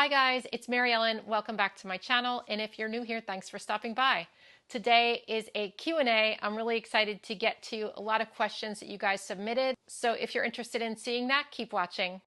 Hi guys, it's Mary Ellen. Welcome back to my channel. And if you're new here, thanks for stopping by. Today is a Q&A. I'm really excited to get to a lot of questions that you guys submitted. So if you're interested in seeing that, keep watching.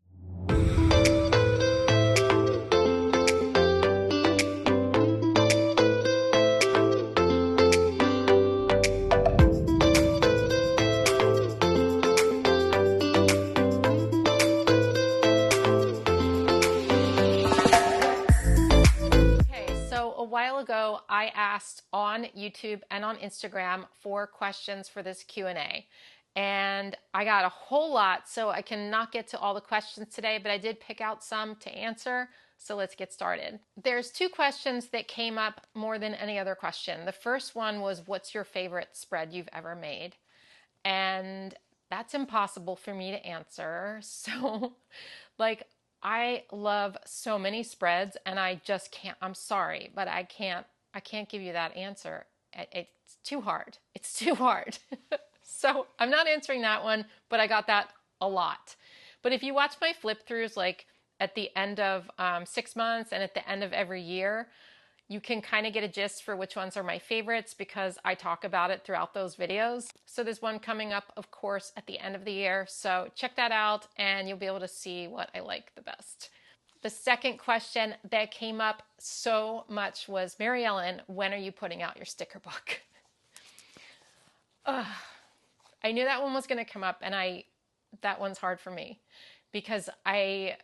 A while ago, I asked on YouTube and on Instagram for questions for this Q&A. And I got a whole lot, so I cannot get to all the questions today, but I did pick out some to answer. So let's get started. There's two questions that came up more than any other question. The first one was, what's your favorite spread you've ever made? And that's impossible for me to answer. So I love so many spreads and I just can't, I'm sorry, but I can't give you that answer. It's too hard. It's too hard. So I'm not answering that one, but I got that a lot. But if you watch my flip throughs, like at the end of 6 months and at the end of every year, you can kind of get a gist for which ones are my favorites because I talk about it throughout those videos. So there's one coming up, of course, at the end of the year. So check that out and you'll be able to see what I like the best. The second question that came up so much was, Mary Ellen, when are you putting out your sticker book? I knew that one was going to come up, and that one's hard for me because I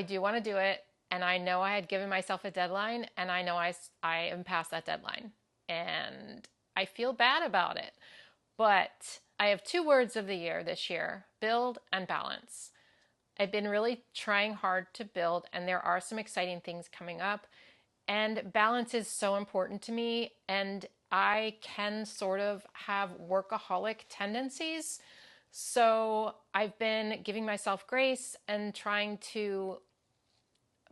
do want to do it. And I know I had given myself a deadline, and I know I am past that deadline. And I feel bad about it. But I have 2 words of the year this year: build and balance. I've been really trying hard to build, and there are some exciting things coming up. And balance is so important to me, and I can sort of have workaholic tendencies. So I've been giving myself grace and trying to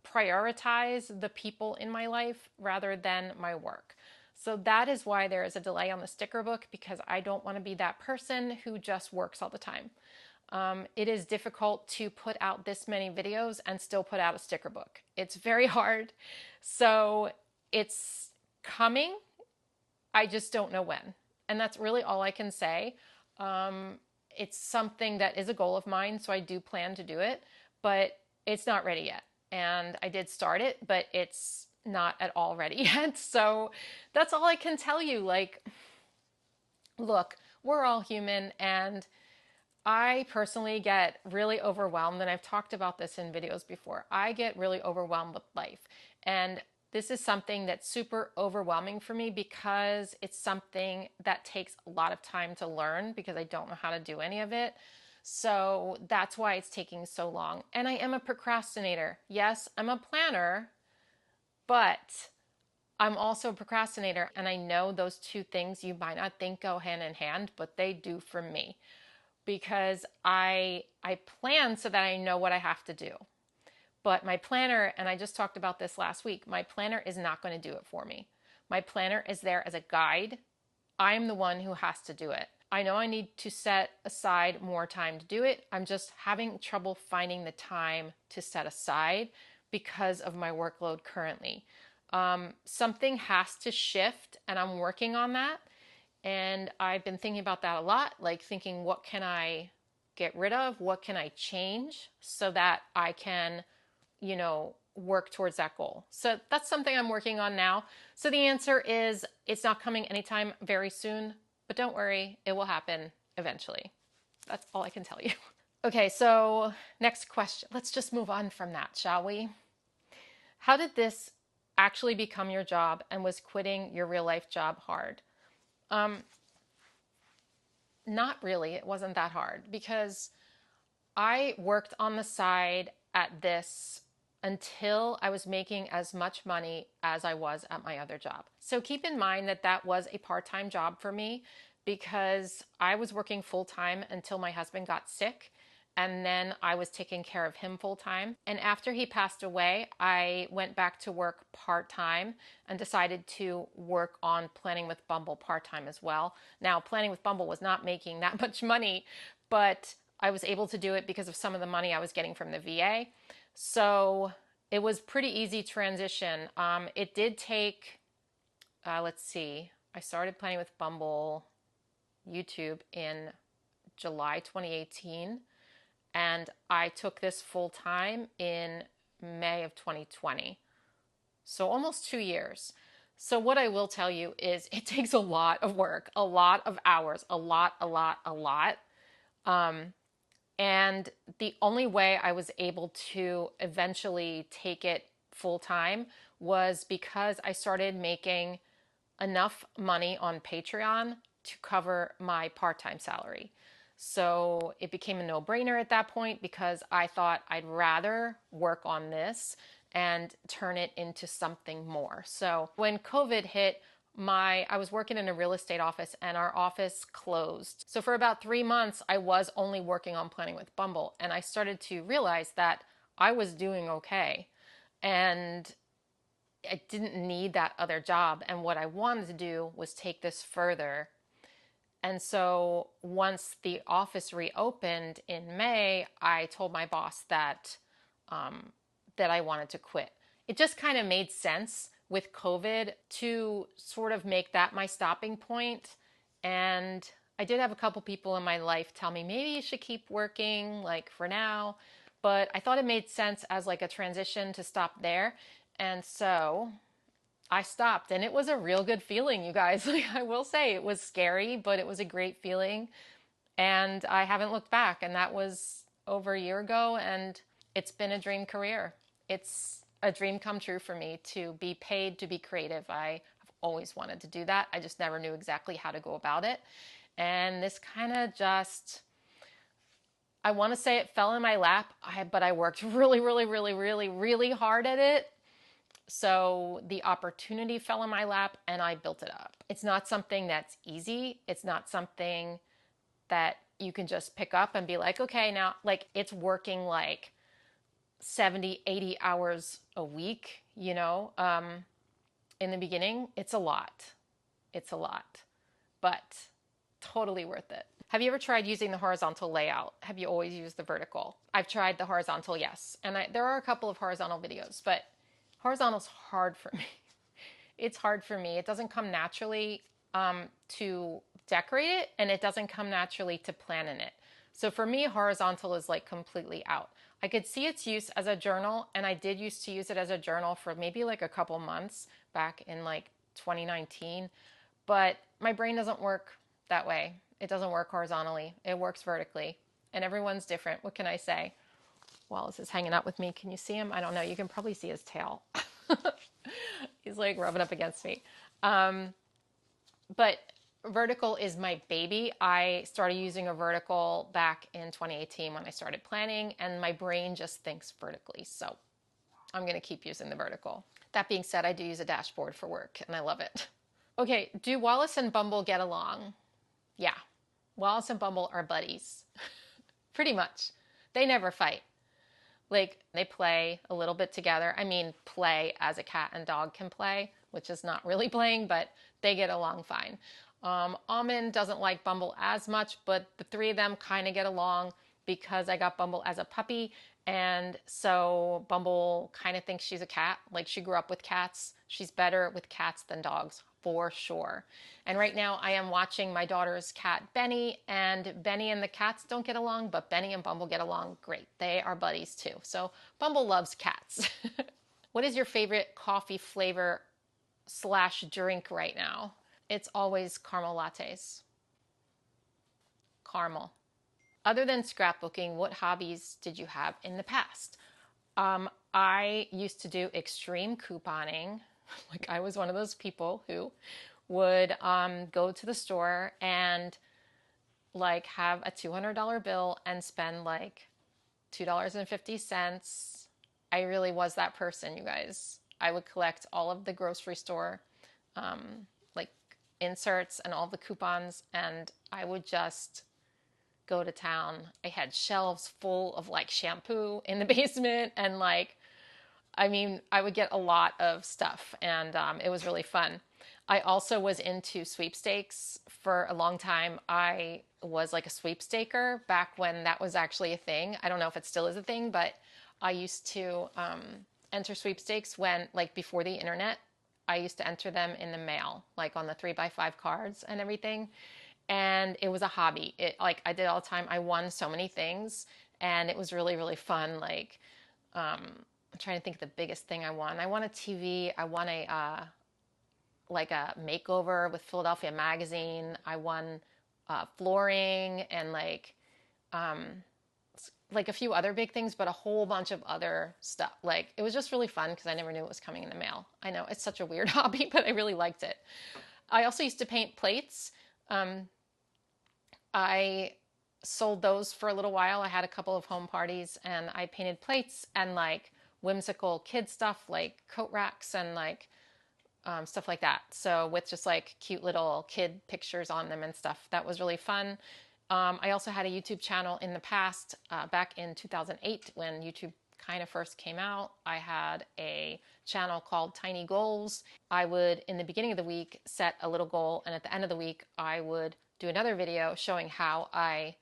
prioritize the people in my life rather than my work. So that is why there is a delay on the sticker book, because I don't want to be that person who just works all the time. It is difficult to put out this many videos and still put out a sticker book. It's very hard. So it's coming. I just don't know when. And that's really all I can say. It's something that is a goal of mine, so I do plan to do it, but it's not ready yet. And I did start it, but it's not at all ready yet. So that's all I can tell you. Look, we're all human, and I personally get really overwhelmed, and I've talked about this in videos before. I get really overwhelmed with life. And this is something that's super overwhelming for me because it's something that takes a lot of time to learn because I don't know how to do any of it. So that's why it's taking so long. And I am a procrastinator. Yes, I'm a planner, but I'm also a procrastinator. And I know those 2 things you might not think go hand in hand, but they do for me because I plan so that I know what I have to do. But my planner, and I just talked about this last week, my planner is not going to do it for me. My planner is there as a guide. I'm the one who has to do it. I know I need to set aside more time to do it. I'm just having trouble finding the time to set aside because of my workload currently. Something has to shift, and I'm working on that. And I've been thinking about that a lot, like thinking, what can I get rid of? What can I change so that I can, work towards that goal? So that's something I'm working on now. So the answer is it's not coming anytime very soon. But don't worry, it will happen eventually. That's all I can tell you. Okay, so next question. Let's just move on from that, shall we? How did this actually become your job, and was quitting your real life job hard? Not really. It wasn't that hard because I worked on the side at this until I was making as much money as I was at my other job. So keep in mind that that was a part-time job for me because I was working full-time until my husband got sick, and then I was taking care of him full-time. And after he passed away, I went back to work part-time and decided to work on Planning with Bumble part-time as well. Now, Planning with Bumble was not making that much money, but I was able to do it because of some of the money I was getting from the VA. So It was pretty easy transition. It did take, let's see, I started planning with Bumble YouTube in July 2018, and I took this full time in May of 2020. So almost 2 years. So what I will tell you is it takes a lot of work, a lot of hours, a lot. Um, and the only way I was able to eventually take it full time was because I started making enough money on Patreon to cover my part time salary. So it became a no brainer at that point because I thought I'd rather work on this and turn it into something more. So when COVID hit, I was working in a real estate office and our office closed. So for about 3 months, I was only working on Planning with Bumble, and I started to realize that I was doing okay. And I didn't need that other job. And what I wanted to do was take this further. And so once the office reopened in May, I told my boss that I wanted to quit. It just kind of made sense with COVID to sort of make that my stopping point. And I did have a couple people in my life tell me maybe you should keep working like for now, but I thought it made sense as like a transition to stop there. And so I stopped, and it was a real good feeling, you guys. Like, I will say it was scary, but it was a great feeling. And I haven't looked back. And that was over a year ago. And it's been a dream career. It's a dream come true for me to be paid to be creative. I have always wanted to do that. I just never knew exactly how to go about it. And this kind of just, I want to say it fell in my lap, but I worked really hard at it. So the opportunity fell in my lap and I built it up. It's not something that's easy. It's not something that you can just pick up and be like, okay, now, like, it's working like 70, 80 hours a week, in the beginning. It's a lot. It's a lot, but totally worth it. Have you ever tried using the horizontal layout? Have you always used the vertical? I've tried the horizontal, yes. And there are a couple of horizontal videos, but horizontal's hard for me. It's hard for me. It doesn't come naturally to decorate it, and it doesn't come naturally to plan in it. So for me, horizontal is like completely out. I could see its use as a journal, and I did used to use it as a journal for maybe like a couple months back in like 2019, but my brain doesn't work that way. It doesn't work horizontally. It works vertically, and everyone's different. What can I say? Wallace is hanging out with me. Can you see him? I don't know. You can probably see his tail. He's like rubbing up against me. But vertical is my baby. I started using a vertical back in 2018 when I started planning, and my brain just thinks vertically. So I'm going to keep using the vertical. That being said, I do use a dashboard for work, and I love it. Okay, do Wallace and Bumble get along? Yeah. Wallace and Bumble are buddies. Pretty much. They never fight. Like, they play a little bit together. I mean, play as a cat and dog can play, which is not really playing, but they get along fine. Almond doesn't like Bumble as much, but the three of them kind of get along because I got Bumble as a puppy. And so Bumble kind of thinks she's a cat. Like, she grew up with cats. She's better with cats than dogs, for sure. And right now I am watching my daughter's cat, Benny, and Benny and the cats don't get along, but Benny and Bumble get along great. They are buddies too. So Bumble loves cats. What is your favorite coffee flavor / drink right now? It's always caramel lattes. Caramel. Other than scrapbooking, what hobbies did you have in the past? I used to do extreme couponing. Like, I was one of those people who would go to the store and like have a $200 bill and spend like $2.50. I really was that person, you guys. I would collect all of the grocery store like inserts and all the coupons, and I would just go to town. I had shelves full of like shampoo in the basement, and like, I mean, I would get a lot of stuff, and it was really fun. I also was into sweepstakes for a long time. I was like a sweepstaker back when that was actually a thing. I don't know if it still is a thing, but I used to enter sweepstakes when, like, before the internet. I used to enter them in the mail, like on the 3x5 cards and everything. And it was a hobby. It, like, I did all the time. I won so many things, and it was really, really fun. Like, I'm trying to think of the biggest thing I won. I won a TV. I won a like a makeover with Philadelphia Magazine. I won flooring and like a few other big things, but a whole bunch of other stuff. Like, it was just really fun because I never knew it was coming in the mail. I know it's such a weird hobby, but I really liked it. I also used to paint plates. Um, I sold those for a little while. I had a couple of home parties and I painted plates and like whimsical kid stuff like coat racks and like stuff like that. So with just like cute little kid pictures on them and stuff. That was really fun. I also had a YouTube channel in the past, back in 2008 when YouTube kind of first came out. I had a channel called Tiny Goals. I would, in the beginning of the week, set a little goal, and at the end of the week, I would do another video showing how I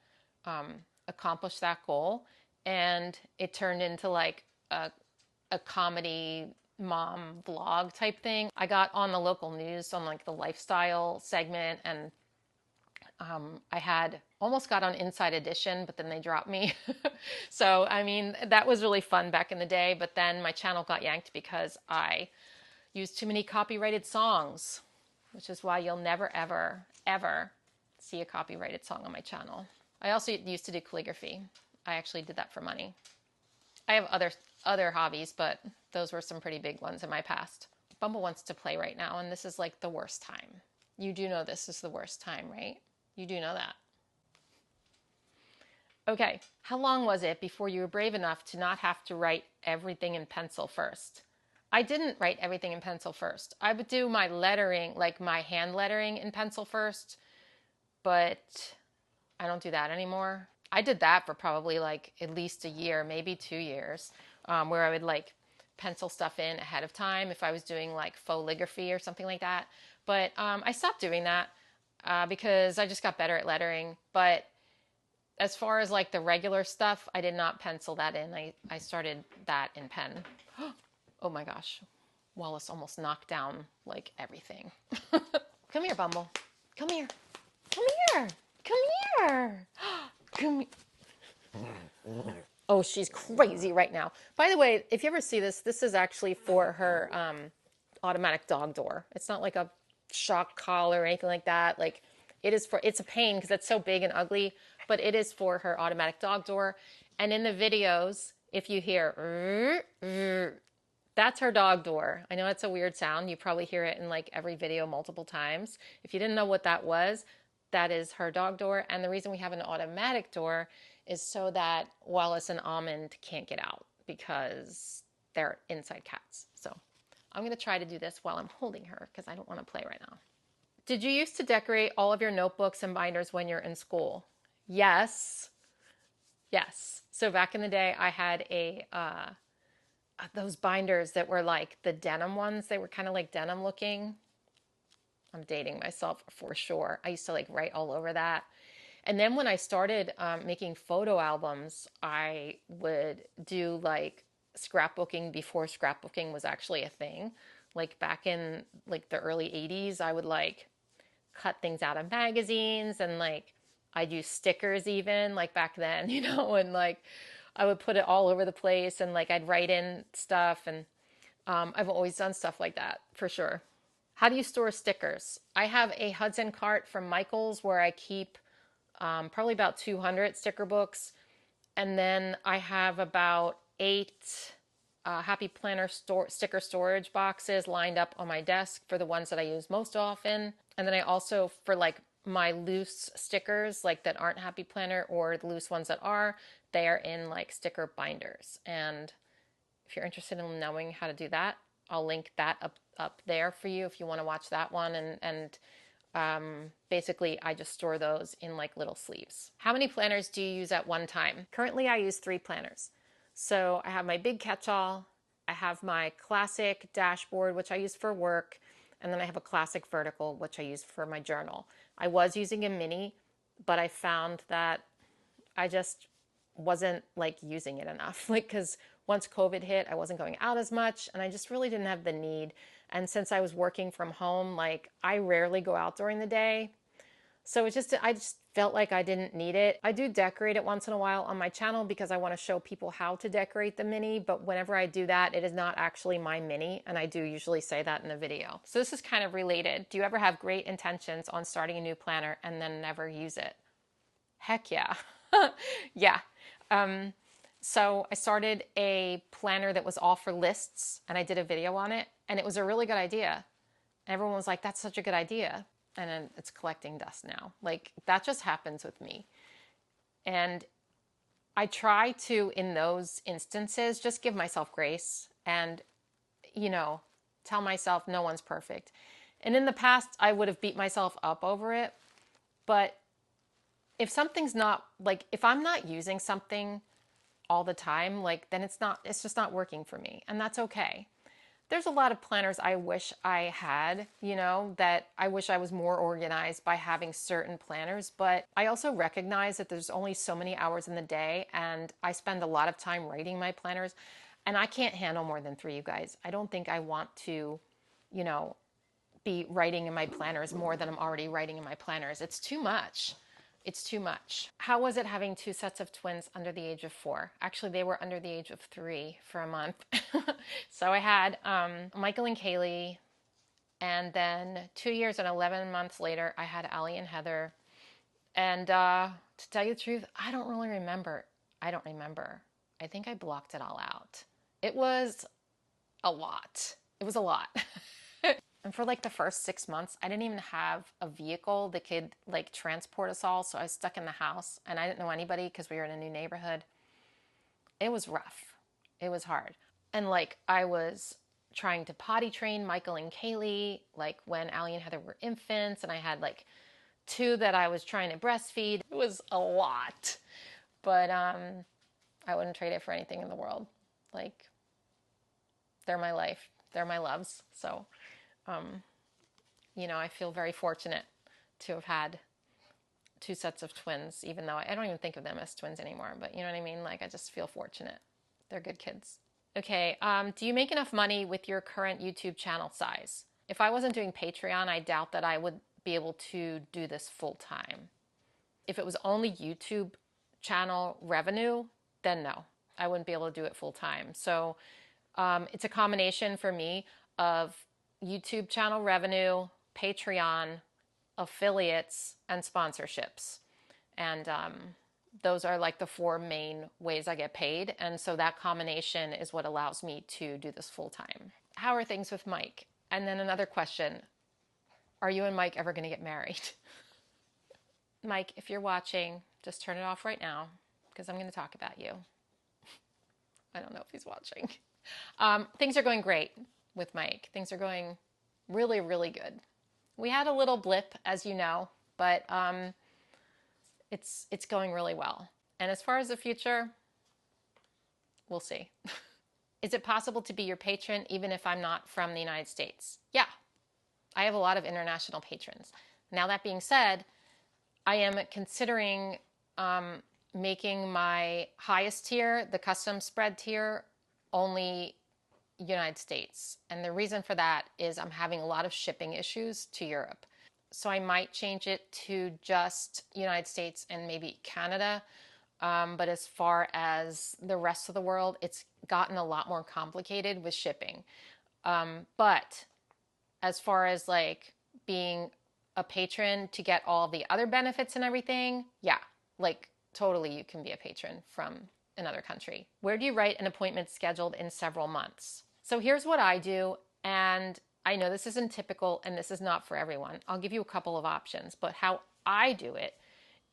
accomplished that goal. And it turned into like a comedy mom vlog type thing. I got on the local news on like the lifestyle segment, and I had almost got on Inside Edition, but then they dropped me. So, I mean, that was really fun back in the day, but then my channel got yanked because I used too many copyrighted songs, which is why you'll never, ever, ever see a copyrighted song on my channel. I also used to do calligraphy. I actually did that for money. I have other hobbies, but those were some pretty big ones in my past. Bumble wants to play right now, and this is like the worst time. You do know this is the worst time, right? You do know that. Okay, how long was it before you were brave enough to not have to write everything in pencil first? I didn't write everything in pencil first. I would do my lettering, like my hand lettering in pencil first, but I don't do that anymore. I did that for probably like at least a year, maybe 2 years, where I would like pencil stuff in ahead of time if I was doing like faux calligraphy or something like that. But I stopped doing that because I just got better at lettering. But as far as like the regular stuff, I did not pencil that in. I started that in pen. Oh my gosh. Wallace almost knocked down like everything. Come here, Bumble. Come here. Come here. Come here. Come here. Oh, she's crazy right now. By the way, if you ever see this, this is actually for her automatic dog door. It's not like a shock collar or anything like that. Like, it is for, it's a pain because it's so big and ugly, but it is for her automatic dog door. And in the videos, if you hear, that's her dog door. I know it's a weird sound. You probably hear it in like every video multiple times. If you didn't know what that was, that is her dog door. And the reason we have an automatic door is so that Wallace and Almond can't get out because they're inside cats. So I'm going to try to do this while I'm holding her because I don't want to play right now. Did you used to decorate all of your notebooks and binders when you're in school? Yes. Yes. So back in the day, I had those binders that were like the denim ones. They were kind of like denim looking. I'm dating myself for sure. I used to like write all over that. And then when I started making photo albums, I would do like scrapbooking before scrapbooking was actually a thing. Like back in like the early 80s, I would like cut things out of magazines and like I'd use stickers even like back then, you know, and like I would put it all over the place and like I'd write in stuff and I've always done stuff like that for sure. How do you store stickers? I have a Hudson cart from Michael's where I keep probably about 200 sticker books. And then I have about 8 Happy Planner sticker storage boxes lined up on my desk for the ones that I use most often. And then I also, for like my loose stickers, like that aren't Happy Planner or the loose ones that are, they are in like sticker binders. And if you're interested in knowing how to do that, I'll link that up there for you if you want to watch that one. And basically I just store those in like little sleeves. How many planners do you use at one time? Currently I use 3 planners. So I have my big catch-all, I have my classic dashboard, which I use for work, and then I have a classic vertical, which I use for my journal. I was using a mini, but I found that I just wasn't like using it enough. Like, because once COVID hit, I wasn't going out as much and I just really didn't have the need. And since I was working from home, like I rarely go out during the day. So I just felt like I didn't need it. I do decorate it once in a while on my channel because I want to show people how to decorate the mini. But whenever I do that, it is not actually my mini. And I do usually say that in the video. So this is kind of related. Do you ever have great intentions on starting a new planner and then never use it? Heck yeah. Yeah. So I started a planner that was all for lists and I did a video on it and it was a really good idea. Everyone was like, that's such a good idea. And then it's collecting dust now. Like that just happens with me. And I try to, in those instances, just give myself grace and, you know, tell myself no one's perfect. And in the past, I would have beat myself up over it. But if something's not like, if I'm not using something all the time, like then it's just not working for me. And that's okay. There's a lot of planners I wish I had, you know, that I wish I was more organized by having certain planners. But I also recognize that there's only so many hours in the day and I spend a lot of time writing my planners and I can't handle more than 3, you guys. I don't think I want to, you know, be writing in my planners more than I'm already writing in my planners. It's too much. It's too much. How was it having 2 sets of twins under the age of 4? Actually, they were under the age of 3 for a month. So I had Michael and Kaylee, and then 2 years and 11 months later, I had Allie and Heather. And to tell you the truth, I don't really remember. I don't remember. I think I blocked it all out. It was a lot. It was a lot. And for like the first 6 months, I didn't even have a vehicle that could like transport us all. So I was stuck in the house and I didn't know anybody because we were in a new neighborhood. It was rough. It was hard. And like I was trying to potty train Michael and Kaylee, like when Allie and Heather were infants, and I had like 2 that I was trying to breastfeed. It was a lot. But I wouldn't trade it for anything in the world. Like they're my life. They're my loves. So you know, I feel very fortunate to have had 2 sets of twins, even though I don't even think of them as twins anymore, but you know what I mean? Like, I just feel fortunate. They're good kids. Okay, do you make enough money with your current YouTube channel size? If I wasn't doing Patreon, I doubt that I would be able to do this full time. If it was only YouTube channel revenue, then no, I wouldn't be able to do it full time. So it's a combination for me of YouTube channel revenue, Patreon, affiliates, and sponsorships. And those are like the 4 main ways I get paid. And so that combination is what allows me to do this full time. How are things with Mike? And then another question, are you and Mike ever going to get married? Mike, if you're watching, just turn it off right now because I'm going to talk about you. I don't know if he's watching. Things are going great with Mike. Things are going really, really good. We had a little blip, as you know, but it's going really well. And as far as the future, we'll see. Is it possible to be your patron even if I'm not from the United States? Yeah, I have a lot of international patrons. Now that being said, I am considering making my highest tier, the custom spread tier, only United States. And the reason for that is I'm having a lot of shipping issues to Europe. So I might change it to just United States and maybe Canada. But as far as the rest of the world, it's gotten a lot more complicated with shipping. But as far as like being a patron to get all the other benefits and everything, yeah, like totally you can be a patron from another country. Where do you write an appointment scheduled in several months? So here's what I do, and I know this isn't typical and this is not for everyone. I'll give you a couple of options, but how I do it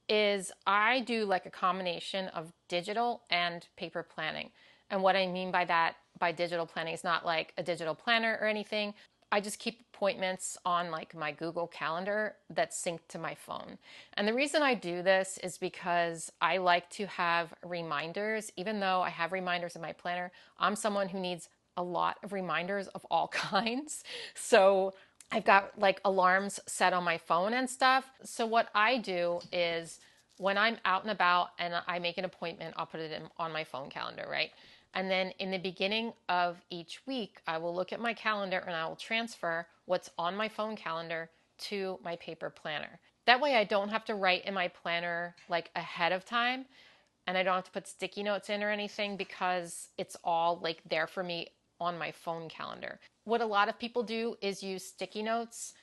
is I do like a combination of digital and paper planning. And what I mean by that, by digital planning, is not like a digital planner or anything. I just keep appointments on like my Google Calendar that's synced to my phone. And the reason I do this is because I like to have reminders. Even though I have reminders in my planner, I'm someone who needs a lot of reminders of all kinds. So I've got like alarms set on my phone and stuff. So what I do is when I'm out and about and I make an appointment, I'll put it on my phone calendar, right? And then in the beginning of each week, I will look at my calendar and I will transfer what's on my phone calendar to my paper planner. That way I don't have to write in my planner like ahead of time, and I don't have to put sticky notes in or anything because it's all like there for me on my phone calendar. What a lot of people do is use sticky notes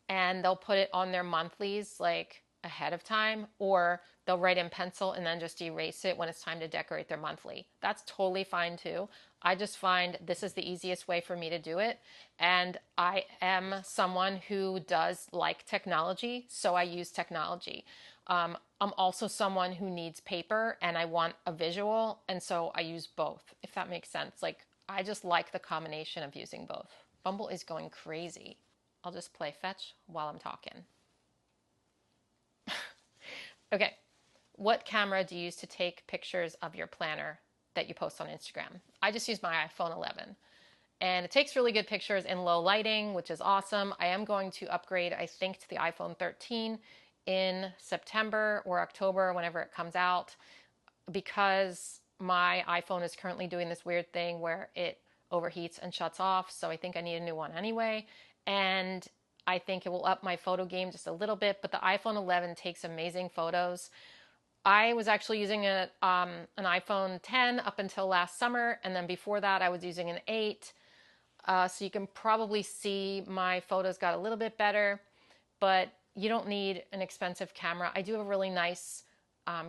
and they'll put it on their monthlies like ahead of time, or they'll write in pencil and then just erase it when it's time to decorate their monthly. That's totally fine too. I just find this is the easiest way for me to do it. And I am someone who does like technology, so I use technology. I'm also someone who needs paper and I want a visual, and so I use both, if that makes sense. Like, I just like the combination of using both. Bumble is going crazy. I'll just play fetch while I'm talking. Okay, what camera do you use to take pictures of your planner that you post on Instagram? I just use my iPhone 11. And it takes really good pictures in low lighting, which is awesome. I am going to upgrade, I think, to the iPhone 13 in September or October, whenever it comes out, because my iPhone is currently doing this weird thing where it overheats and shuts off. So I think I need a new one anyway. And I think it will up my photo game just a little bit, but the iPhone 11 takes amazing photos. I was actually using an iPhone 10 up until last summer, and then before that I was using an 8. So you can probably see my photos got a little bit better, but you don't need an expensive camera. I do have a really nice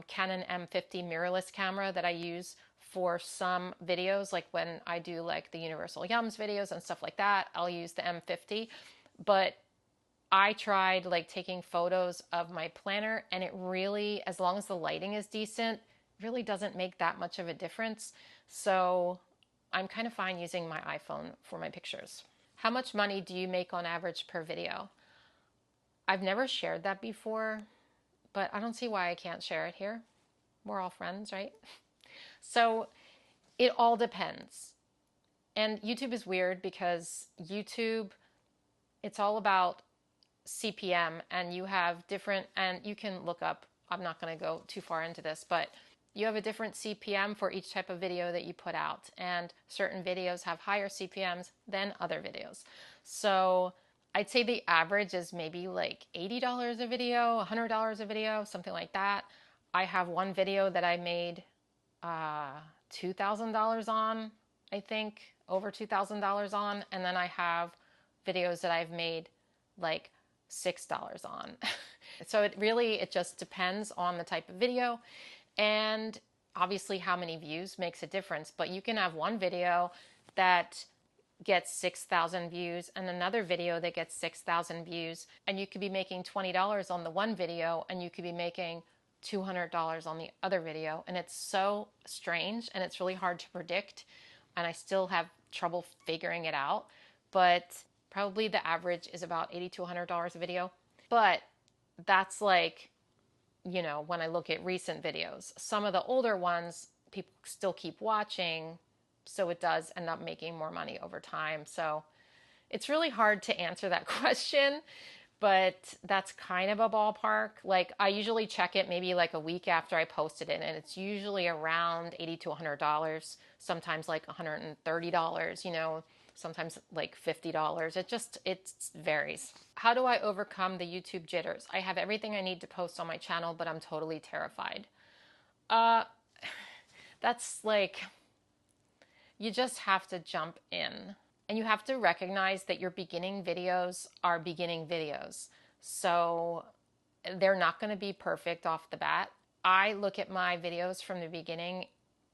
Canon M50 mirrorless camera that I use for some videos, like when I do like the Universal Yums videos and stuff like that, I'll use the M50. But I tried like taking photos of my planner, and it really, as long as the lighting is decent, really doesn't make that much of a difference. So I'm kind of fine using my iPhone for my pictures. How much money do you make on average per video? I've never shared that before, but I don't see why I can't share it here. We're all friends, right? So it all depends. And YouTube is weird because YouTube, it's all about CPM, and you have different, and you can look up, I'm not going to go too far into this, but you have a different CPM for each type of video that you put out, and certain videos have higher CPMs than other videos. So I'd say the average is maybe like $80 a video, $100 a video, something like that. I have one video that I made $2,000 on, I think, over $2,000 on, and then I have videos that I've made like $6 on. So it just depends on the type of video, and obviously how many views makes a difference. But you can have one video that gets 6,000 views and another video that gets 6,000 views, and you could be making $20 on the one video and you could be making $200 on the other video. And it's so strange and it's really hard to predict, and I still have trouble figuring it out, but probably the average is about $80 to $100 a video. But that's like, you know, when I look at recent videos. Some of the older ones, people still keep watching, so it does end up making more money over time. So it's really hard to answer that question, but that's kind of a ballpark. Like, I usually check it maybe like a week after I posted it, and it's usually around $80 to $100, sometimes like $130, you know, sometimes like $50. It varies. How do I overcome the YouTube jitters? I have everything I need to post on my channel, but I'm totally terrified. That's like, you just have to jump in. And you have to recognize that your beginning videos are beginning videos. So they're not going to be perfect off the bat. I look at my videos from the beginning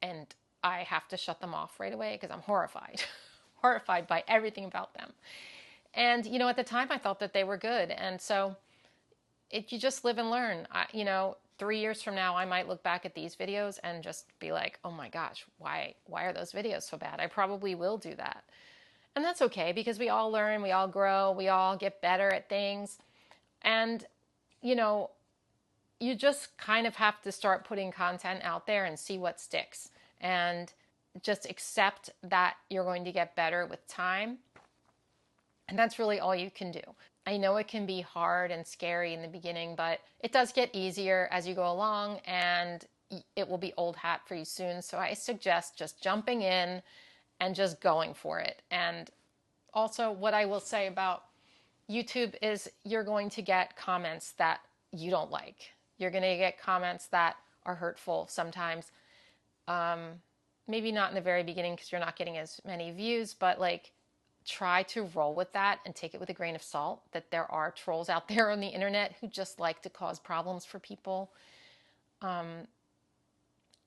and I have to shut them off right away because I'm horrified. Horrified by everything about them. And, you know, at the time I thought that they were good. And so you just live and learn. 3 years from now, I might look back at these videos and just be like, oh my gosh, why are those videos so bad? I probably will do that. And that's okay, because we all learn, we all grow, we all get better at things. And, you know, you just kind of have to start putting content out there and see what sticks. And just accept that you're going to get better with time. And that's really all you can do. I know it can be hard and scary in the beginning, but it does get easier as you go along. And it will be old hat for you soon. So I suggest just jumping in and just going for it. And also, what I will say about YouTube is you're going to get comments that you don't like. You're going to get comments that are hurtful sometimes. Maybe not in the very beginning because you're not getting as many views, but like try to roll with that and take it with a grain of salt that there are trolls out there on the internet who just like to cause problems for people.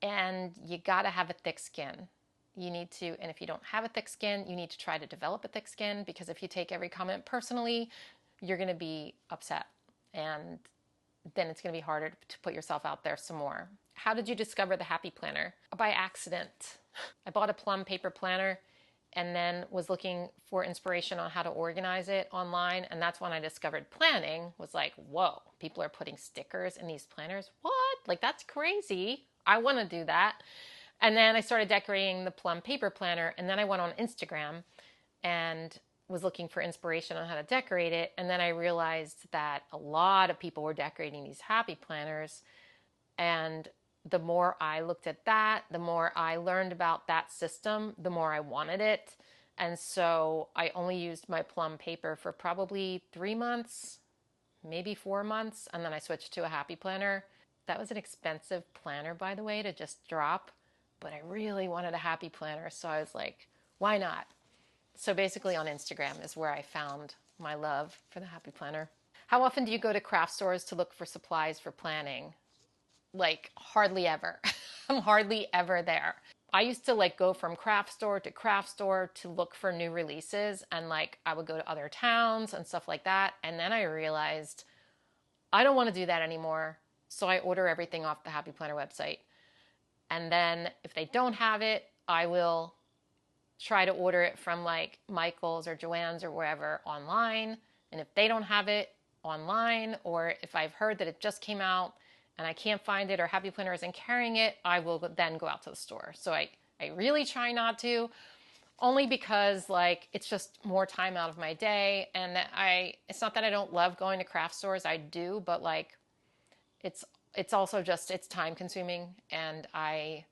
And you got to have a thick skin. You need to, and if you don't have a thick skin, you need to try to develop a thick skin, because if you take every comment personally, you're going to be upset. And then it's going to be harder to put yourself out there some more. How did you discover the Happy Planner? By accident. I bought a plum paper planner and then was looking for inspiration on how to organize it online. And that's when I discovered planning. Was like, whoa, people are putting stickers in these planners. What? Like, that's crazy. I want to do that. And then I started decorating the plum paper planner. And then I went on Instagram and was looking for inspiration on how to decorate it. And then I realized that a lot of people were decorating these happy planners. And the more I looked at that, the more I learned about that system, the more I wanted it. And so I only used my plum paper for probably 3 months, maybe 4 months. And then I switched to a happy planner. That was an expensive planner, by the way, to just drop. But I really wanted a happy planner. So I was like, why not? So basically on Instagram is where I found my love for the happy planner. How often do you go to craft stores to look for supplies for planning? Like hardly ever. I'm hardly ever there. I used to like go from craft store to look for new releases, and like I would go to other towns and stuff like that. And then I realized I don't want to do that anymore. So I order everything off the Happy Planner website. And then if they don't have it, I will try to order it from like Michael's or Joann's or wherever online. And if they don't have it online, or if I've heard that it just came out and I can't find it, or Happy Planner isn't carrying it, I will then go out to the store. So I really try not to, only because like it's just more time out of my day. And it's not that I don't love going to craft stores, I do, but like it's also just, it's time consuming, and I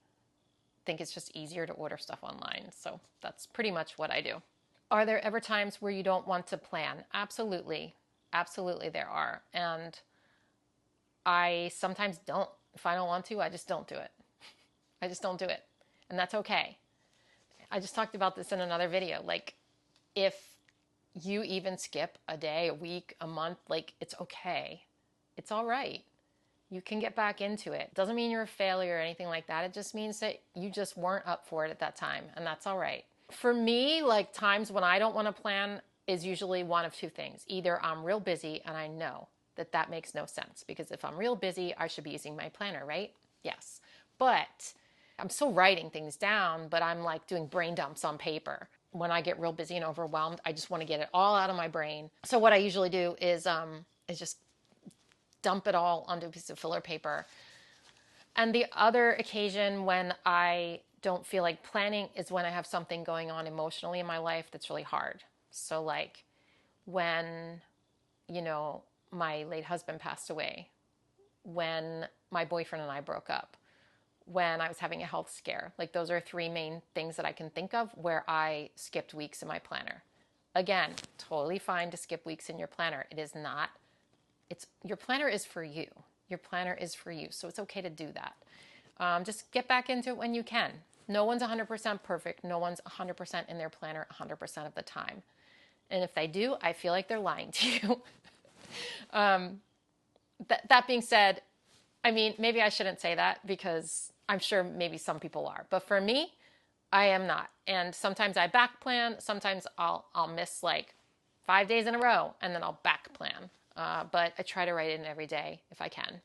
think it's just easier to order stuff online. So that's pretty much what I do. Are there ever times where you don't want to plan? Absolutely. Absolutely there are. And I sometimes don't. If I don't want to, I just don't do it. I just don't do it. And that's okay. I just talked about this in another video. Like, if you even skip a day, a week, a month, like, it's okay. It's all right. You can get back into it. Doesn't mean you're a failure or anything like that. It just means that you just weren't up for it at that time, and that's all right. For me, like times when I don't want to plan is usually one of two things. Either I'm real busy and I know that makes no sense, because if I'm real busy, I should be using my planner, right? Yes. But I'm still writing things down, but I'm like doing brain dumps on paper. When I get real busy and overwhelmed, I just want to get it all out of my brain. So what I usually do is just dump it all onto a piece of filler paper. And the other occasion when I don't feel like planning is when I have something going on emotionally in my life that's really hard. So like when, my late husband passed away, when my boyfriend and I broke up, when I was having a health scare. Like those are three main things that I can think of where I skipped weeks in my planner. Again, totally fine to skip weeks in your planner. It is not, your planner is for you. Your planner is for you. So it's okay to do that. Just get back into it when you can. No one's 100% perfect. No one's 100% in their planner 100% of the time. And if they do, I feel like they're lying to you. That being said, I mean, maybe I shouldn't say that, because I'm sure maybe some people are. But for me, I am not. And sometimes I back plan. Sometimes I'll miss like 5 days in a row, and then I'll back plan. But I try to write it in every day if I can.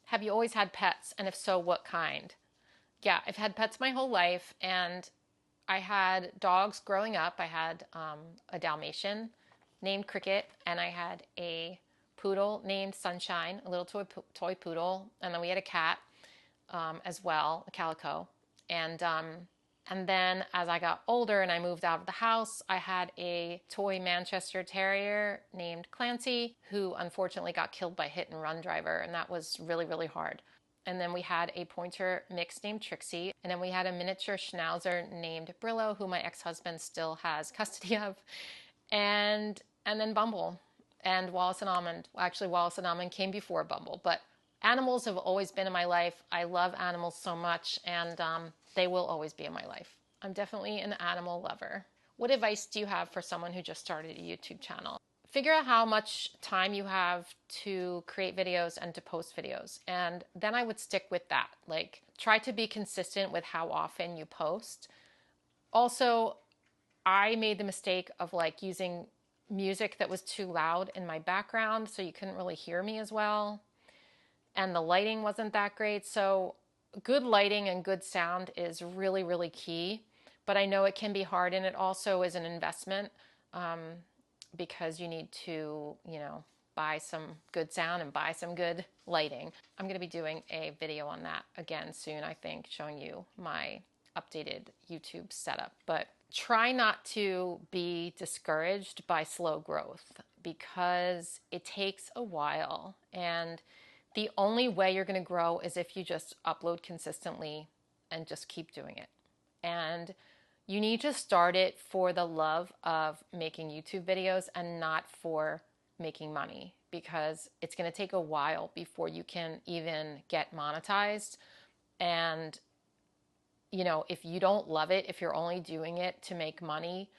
Have you always had pets? And if so, what kind? Yeah, I've had pets my whole life, and I had dogs growing up. I had a Dalmatian named Cricket, and I had a poodle named Sunshine, a little toy poodle, and then we had a cat as well, a calico. And then as I got older and I moved out of the house, I had a toy Manchester Terrier named Clancy, who unfortunately got killed by a hit and run driver, and that was really, really hard. And then we had a pointer mix named Trixie. And then we had a miniature schnauzer named Brillo, who my ex-husband still has custody of. And then Bumble and Wallace and Almond. Actually, Wallace and Almond came before Bumble, but animals have always been in my life. I love animals so much, and they will always be in my life. I'm definitely an animal lover. What advice do you have for someone who just started a YouTube channel? Figure out how much time you have to create videos and to post videos. And then I would stick with that. Like, try to be consistent with how often you post. Also, I made the mistake of like using music that was too loud in my background, so you couldn't really hear me as well. And the lighting wasn't that great. So good lighting and good sound is really, really key. But I know it can be hard, and it also is an investment because you need to, buy some good sound and buy some good lighting. I'm going to be doing a video on that again soon, I think, showing you my updated YouTube setup. But try not to be discouraged by slow growth because it takes a while, and the only way you're going to grow is if you just upload consistently and just keep doing it. And you need to start it for the love of making YouTube videos and not for making money, because it's going to take a while before you can even get monetized. And if you don't love it, if you're only doing it to make money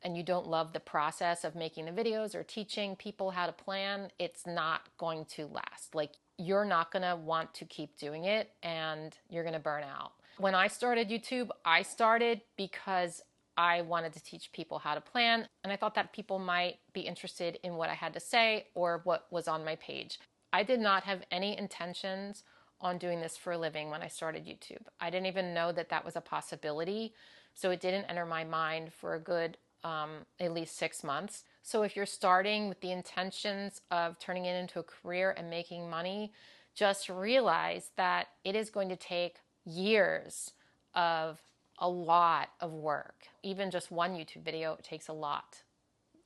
and you don't love the process of making the videos or teaching people how to plan, it's not going to last. Like, you're not going to want to keep doing it and you're going to burn out. When I started YouTube, I started because I wanted to teach people how to plan, and I thought that people might be interested in what I had to say or what was on my page. I did not have any intentions on doing this for a living when I started YouTube. I didn't even know that that was a possibility, so it didn't enter my mind for a good at least 6 months. So if you're starting with the intentions of turning it into a career and making money, just realize that it is going to take years of a lot of work. Even just one YouTube video takes a lot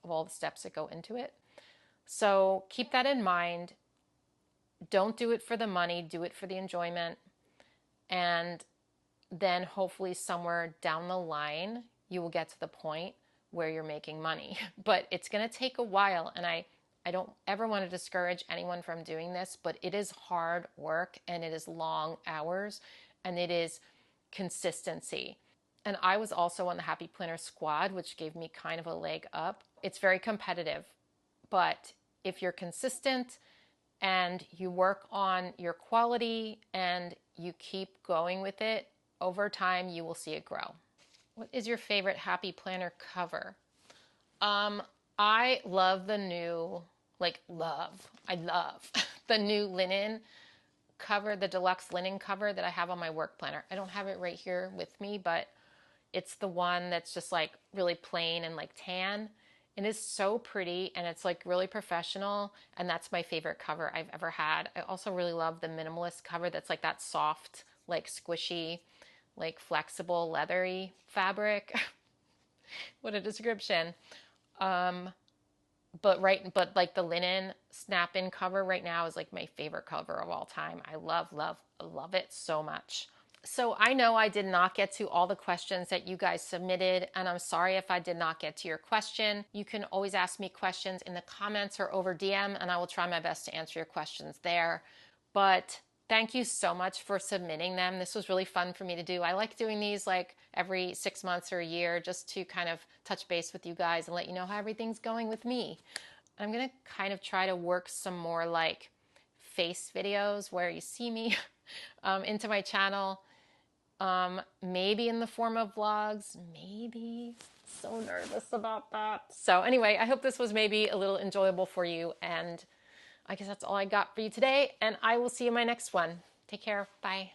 of all the steps that go into it. So keep that in mind. Don't do it for the money, do it for the enjoyment. And then hopefully somewhere down the line, you will get to the point where you're making money. But it's going to take a while, and I don't ever want to discourage anyone from doing this, but it is hard work and it is long hours and it is consistency. And I was also on the Happy Planner squad, which gave me kind of a leg up. It's very competitive, but if you're consistent and you work on your quality and you keep going with it, over time you will see it grow. What is your favorite Happy Planner cover? I love the new, I love the new linen cover, the deluxe linen cover that I have on my work planner. I don't have it right here with me, but it's the one that's just like really plain and like tan. It is so pretty and it's like really professional, and that's my favorite cover I've ever had. I also really love the minimalist cover that's like that soft, like squishy, like flexible, leathery fabric. What a description. But like the linen snap-in cover right now is like my favorite cover of all time. I love it so much. So I know I did not get to all the questions that you guys submitted, and I'm sorry if I did not get to your question. You can always ask me questions in the comments or over DM, and I will try my best to answer your questions there. But thank you so much for submitting them. This was really fun for me to do. I like doing these like every 6 months or a year just to kind of touch base with you guys and let you know how everything's going with me. I'm going to kind of try to work some more like face videos where you see me into my channel. Maybe in the form of vlogs, maybe. So nervous about that. So anyway, I hope this was maybe a little enjoyable for you, and I guess that's all I got for you today, and I will see you in my next one. Take care. Bye.